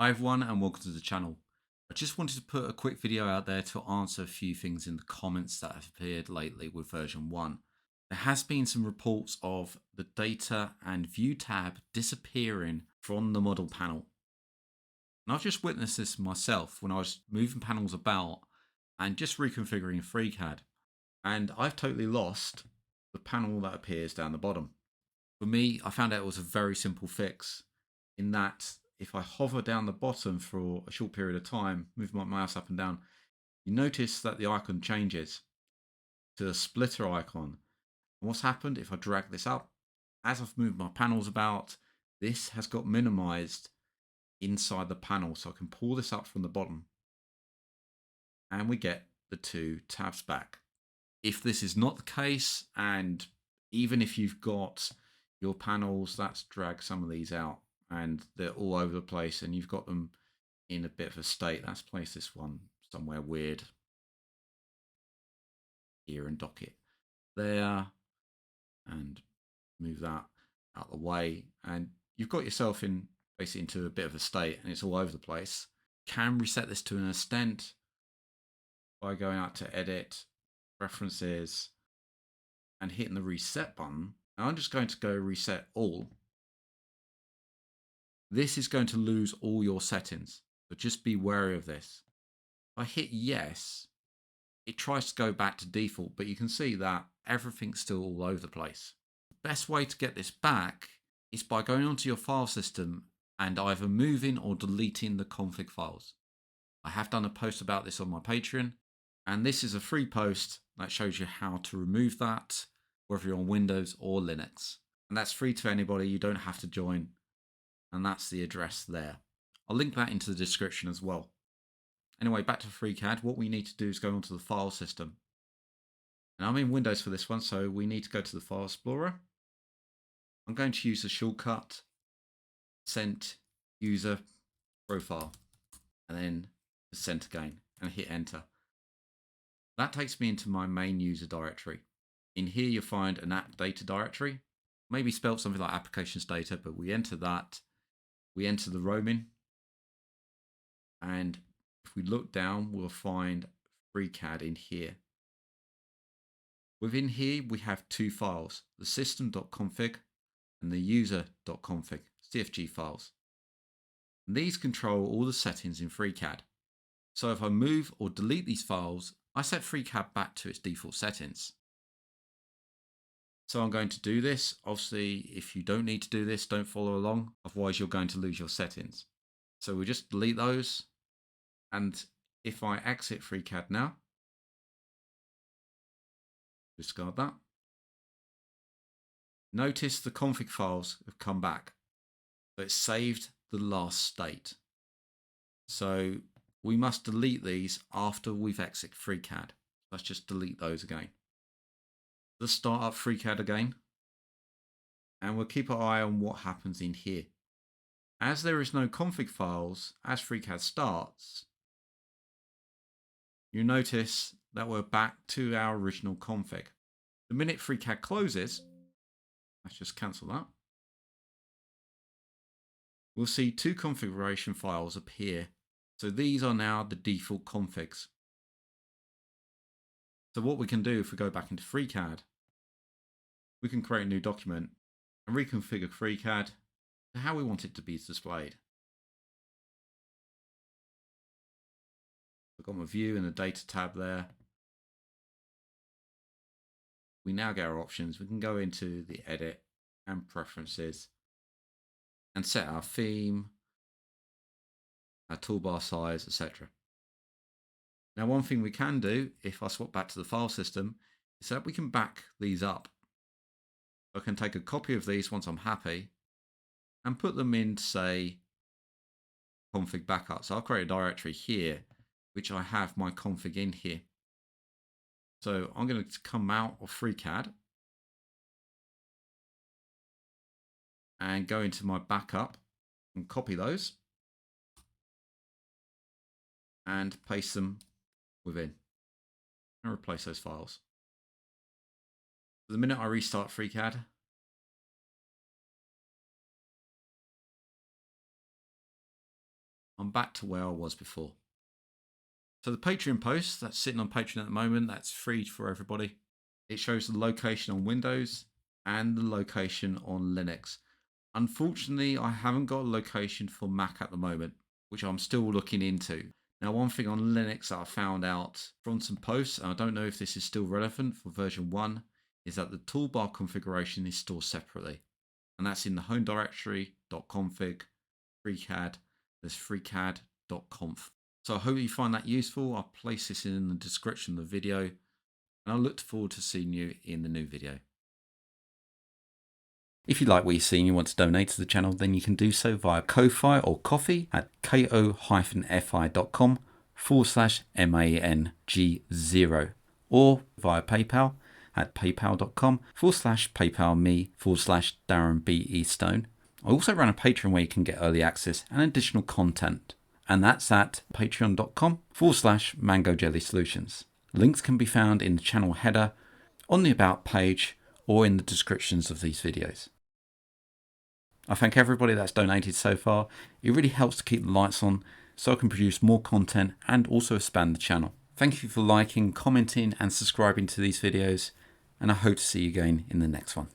Hi everyone and welcome to the channel. I just wanted to put a quick video out there to answer a few things in the comments that have appeared lately with version 1. There has been some reports of the data and view tab disappearing from the model panel. And I've just witnessed this myself when I was moving panels about and just reconfiguring FreeCAD. And I've totally lost the panel that appears down the bottom. For me, I found out it was a very simple fix in that if I hover down the bottom for a short period of time, move my mouse up and down, you notice that the icon changes to a splitter icon. And what's happened if I drag this up, as I've moved my panels about, this has got minimized inside the panel. So I can pull this up from the bottom and we get the two tabs back. If this is not the case, and even if you've got your panels, let's drag some of these out and they're all over the place and you've got them in a bit of a state. Let's place this one somewhere weird here and dock it there and move that out the way. And you've got yourself in basically into a bit of a state and it's all over the place. Can reset this to an extent by going out to edit, preferences, and hitting the reset button. Now I'm just going to go reset all. This is going to lose all your settings, but just be wary of this. If I hit yes, it tries to go back to default, but you can see that everything's still all over the place. The best way to get this back is by going onto your file system and either moving or deleting the config files. I have done a post about this on my Patreon, and this is a free post that shows you how to remove that, whether you're on Windows or Linux. And that's free to anybody, you don't have to join. And that's the address there. I'll link that into the description as well. Anyway, back to FreeCAD. What we need to do is go onto the file system. And I'm in Windows for this one, so we need to go to the File Explorer. I'm going to use the shortcut Send User Profile, and then Send again, and hit Enter. That takes me into my main user directory. In here, you'll find an app data directory, maybe spelled something like applications data, but we enter that. We enter the roaming, and if we look down, we'll find FreeCAD in here. Within here, we have two files, the system.config and the user.config CFG files. And these control all the settings in FreeCAD. So if I move or delete these files, I set FreeCAD back to its default settings. So I'm going to do this. Obviously, if you don't need to do this, don't follow along. Otherwise, you're going to lose your settings. So we just delete those. And if I exit FreeCAD now, discard that. Notice the config files have come back. So it's saved the last state. So we must delete these after we've exited FreeCAD. Let's just delete those again. Let's start up FreeCAD again. And we'll keep our eye on what happens in here. As there is no config files, as FreeCAD starts, you notice that we're back to our original config. The minute FreeCAD closes, let's just cancel that. We'll see two configuration files appear. So these are now the default configs. So what we can do if we go back into FreeCAD, we can create a new document and reconfigure FreeCAD to how we want it to be displayed. I've got my view and the data tab there. We now get our options. We can go into the edit and preferences and set our theme, our toolbar size, etc. Now, one thing we can do if I swap back to the file system is that we can back these up. I can take a copy of these once I'm happy and put them in, say, config backup. So I'll create a directory here, which I have my config in here. So I'm going to come out of FreeCAD and go into my backup and copy those and paste them within and replace those files. The minute I restart FreeCAD, I'm back to where I was before. So the Patreon post that's sitting on Patreon at the moment, that's free for everybody. It shows the location on Windows and the location on Linux. Unfortunately, I haven't got a location for Mac at the moment, which I'm still looking into. Now, one thing on Linux that I found out from some posts, and I don't know if this is still relevant for version 1, is that the toolbar configuration is stored separately. And that's in the home directory .config, FreeCAD, there's FreeCAD.conf. So I hope you find that useful. I'll place this in the description of the video, and I look forward to seeing you in the new video. If you like what you see and you want to donate to the channel, then you can do so via Ko-Fi or Coffee at ko-fi.com/MANG0 or via PayPal at paypal.com/PayPalMe/Darren B. Eastone. I also run a Patreon where you can get early access and additional content, and that's at patreon.com/Mango Jelly Solutions. Links can be found in the channel header, on the About page, or in the descriptions of these videos. I thank everybody that's donated so far. It really helps to keep the lights on so I can produce more content and also expand the channel. Thank you for liking, commenting and subscribing to these videos, and I hope to see you again in the next one.